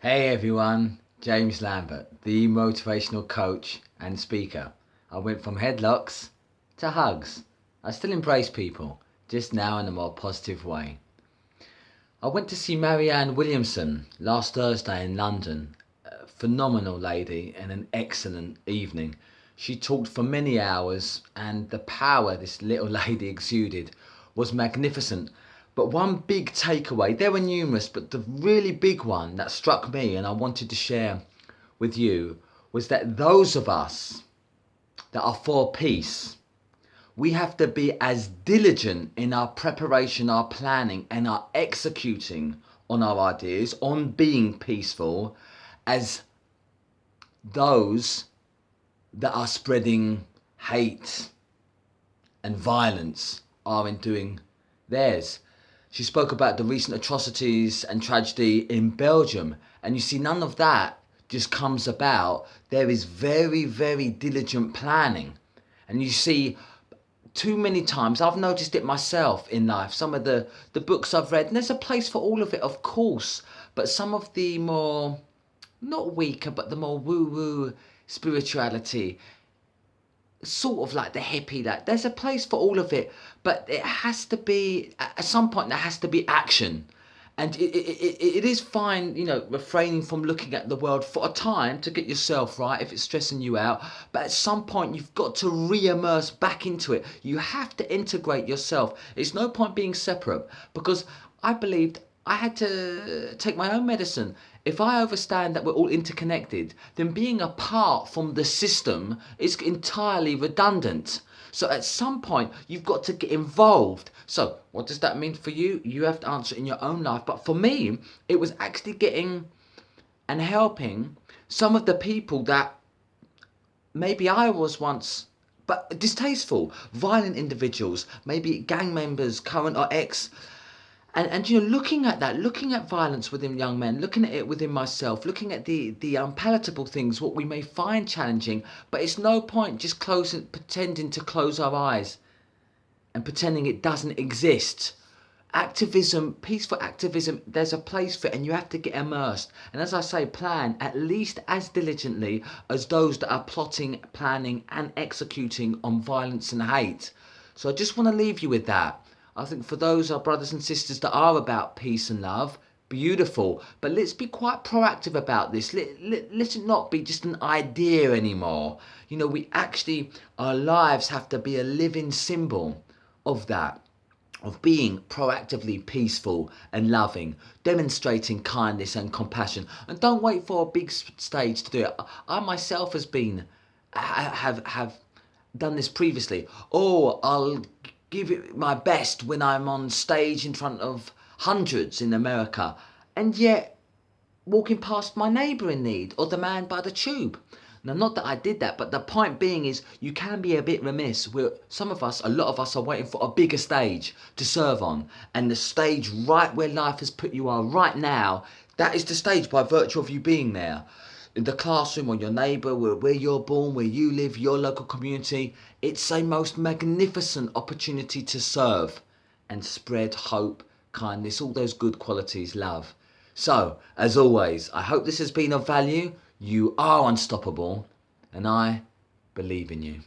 Hey everyone, James Lambert, the motivational coach and speaker. I went from headlocks to hugs. I still embrace people, just now in a more positive way. I went to see Marianne Williamson last Thursday in London. A phenomenal lady and an excellent evening. She talked for many hours and the power this little lady exuded was magnificent. But one big takeaway, there were numerous, but the really big one that struck me and I wanted to share with you was that those of us that are for peace, we have to be as diligent in our preparation, our planning, and our executing on our ideas, on being peaceful, as those that are spreading hate and violence are in doing theirs. She spoke about the recent atrocities and tragedy in Belgium, and you see, none of that just comes about. There is very, very diligent planning. And you see, too many times, I've noticed it myself in life, some of the books I've read, and there's a place for all of it, of course, but some of the more, not weaker, but the more woo-woo spirituality, sort of like the hippie, that there's a place for all of it, but it has to be, at some point there has to be action. And it is fine, refraining from looking at the world for a time to get yourself right if it's stressing you out. But at some point, you've got to re-immerse back into it. You have to integrate yourself. It's no point being separate, because I believed I had to take my own medicine. If I understand that we're all interconnected, then being apart from the system is entirely redundant. So at some point, you've got to get involved. So what does that mean for you? You have to answer in your own life. But for me, it was actually getting and helping some of the people that maybe I was once, but distasteful, violent individuals, maybe gang members, current or ex. And looking at that, looking at violence within young men, looking at it within myself, looking at the unpalatable things, what we may find challenging, but it's no point just pretending to close our eyes and pretending it doesn't exist. Activism, peaceful activism, there's a place for it, and you have to get immersed. And as I say, plan at least as diligently as those that are plotting, planning and executing on violence and hate. So I just want to leave you with that. I think for those our brothers and sisters that are about peace and love, beautiful. But let's be quite proactive about this. Let it not be just an idea anymore. We actually, our lives have to be a living symbol of that, of being proactively peaceful and loving, demonstrating kindness and compassion. And don't wait for a big stage to do it. I myself have done this previously. Oh, I'll give it my best when I'm on stage in front of hundreds in America, and yet walking past my neighbour in need or the man by the tube. Now, not that I did that, but the point being is you can be a bit remiss. A lot of us are waiting for a bigger stage to serve on. And the stage right where life has put you are right now, that is the stage by virtue of you being there. In the classroom or your neighbour, where you're born, where you live, your local community, it's a most magnificent opportunity to serve and spread hope, kindness, all those good qualities, love. So, as always, I hope this has been of value. You are unstoppable, and I believe in you.